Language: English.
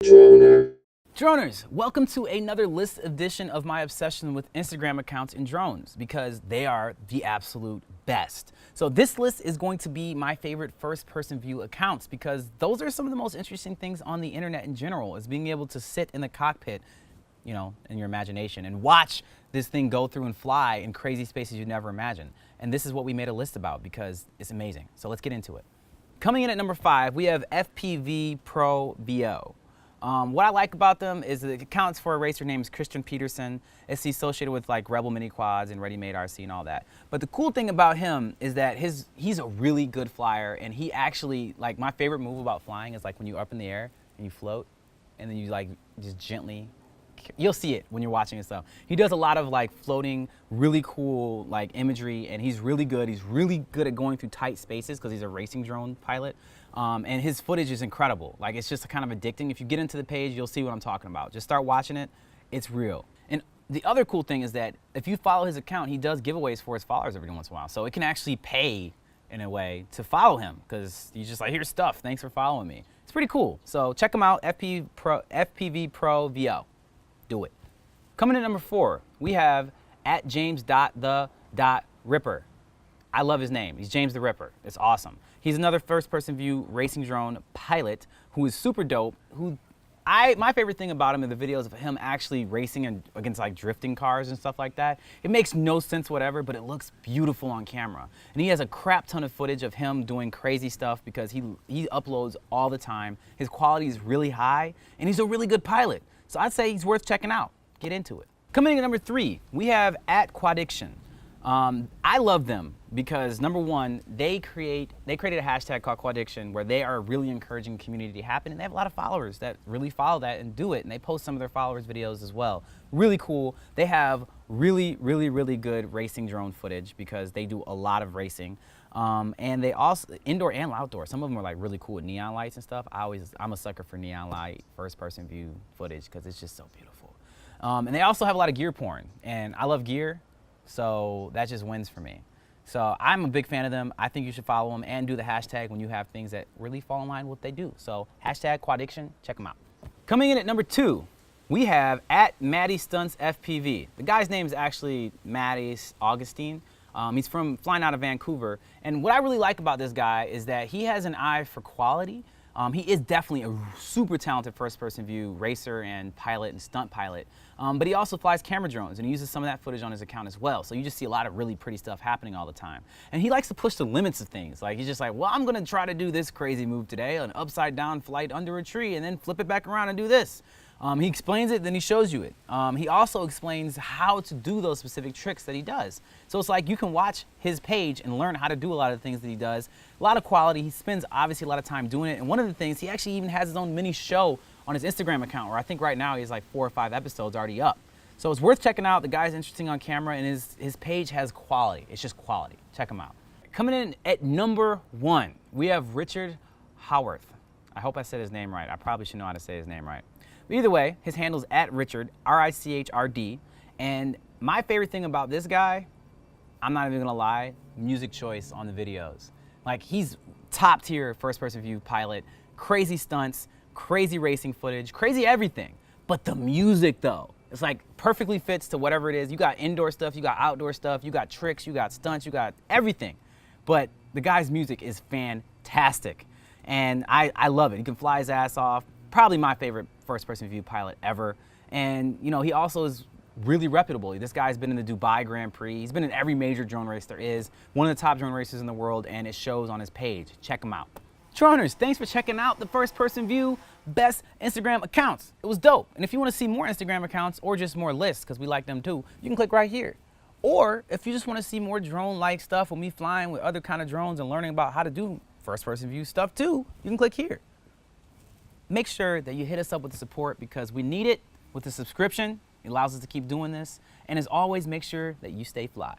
Droners, welcome to another list edition of my obsession with Instagram accounts and drones because they are the absolute best. So this list is going to be my favorite first-person view accounts because those are some of the most interesting things on the internet in general, is being able to sit in the cockpit, you know, in your imagination and watch this thing go through and fly in crazy spaces you'd never imagine. And this is what we made a list about because it's amazing. So let's get into it. Coming in at number 5, we have FPV Pro VO. What I like about them is it accounts for a racer named Christian Peterson. It's associated with like Rebel Mini Quads and Ready Made RC and all that. But the cool thing about him is that he's a really good flyer, and he actually, like, my favorite move about flying is like when you're up in the air and you float and then you like just gently, you'll see it when you're watching and stuff. He does a lot of like floating, really cool like imagery, and he's really good. He's really good at going through tight spaces because he's a racing drone pilot. And his footage is incredible. Like, it's just kind of addicting. If you get into the page, you'll see what I'm talking about. Just start watching it. It's real. And the other cool thing is that if you follow his account, he does giveaways for his followers every once in a while. So it can actually pay, in a way, to follow him because you just like, here's stuff. Thanks for following me. It's pretty cool. So check him out, FPV Pro VO. Do it. Coming in at number 4, we have at james.the.ripper. I love his name. He's James the Ripper. It's awesome. He's another first-person view racing drone pilot who is super dope. My favorite thing about him are the videos of him actually racing against like drifting cars and stuff like that. It makes no sense whatever, but it looks beautiful on camera. And he has a crap ton of footage of him doing crazy stuff because he uploads all the time. His quality is really high, and he's a really good pilot. So I'd say he's worth checking out. Get into it. Coming in at number 3, we have at diction. I love them because, number 1, they created a hashtag called diction where they are really encouraging community to happen, and they have a lot of followers that really follow that and do it, and they post some of their followers' videos as well. Really cool. They have really good racing drone footage because they do a lot of racing. And they also, indoor and outdoor, some of them are like really cool with neon lights and stuff. I'm a sucker for neon light first-person view footage because it's just so beautiful. And they also have a lot of gear porn, and I love gear. So that just wins for me. So I'm a big fan of them. I think you should follow them and do the hashtag when you have things that really fall in line with what they do. So hashtag diction, check them out. Coming in at number 2, we have at Maddie Stunts FPV. The guy's name is actually Maddie Augustine. He's flying out of Vancouver. And what I really like about this guy is that he has an eye for quality. He is definitely a super talented first-person view racer and pilot and stunt pilot, but he also flies camera drones, and he uses some of that footage on his account as well. So you just see a lot of really pretty stuff happening all the time. And he likes to push the limits of things. Like, he's just like, well, I'm going to try to do this crazy move today, an upside-down flight under a tree, and then flip it back around and do this. He explains it, then he shows you it. He also explains how to do those specific tricks that he does. So it's like you can watch his page and learn how to do a lot of the things that he does. A lot of quality. He spends obviously a lot of time doing it. And one of the things, he actually even has his own mini show on his Instagram account, where I think right now he has like 4 or 5 episodes already up. So it's worth checking out. The guy's interesting on camera, and his page has quality. It's just quality. Check him out. Coming in at number 1, we have Richard Howard. I hope I said his name right. I probably should know how to say his name right. But either way, his handle's at Richard, R-I-C-H-R-D. And my favorite thing about this guy, I'm not even gonna lie, music choice on the videos. Like, he's top tier first-person view pilot, crazy stunts, crazy racing footage, crazy everything. But the music though, it's like perfectly fits to whatever it is. You got indoor stuff, you got outdoor stuff, you got tricks, you got stunts, you got everything. But the guy's music is fantastic. And I love it. He can fly his ass off. Probably my favorite first-person view pilot ever. And, you know, he also is really reputable. This guy's been in the Dubai Grand Prix. He's been in every major drone race there is. One of the top drone racers in the world, and it shows on his page. Check him out. Droners, thanks for checking out the first-person view best Instagram accounts. It was dope. And if you want to see more Instagram accounts or just more lists, because we like them too, you can click right here. Or if you just want to see more drone-like stuff with me flying with other kind of drones and learning about how to do first-person view stuff too, you can click here. Make sure that you hit us up with the support because we need it with the subscription. It allows us to keep doing this. And as always, make sure that you stay fly.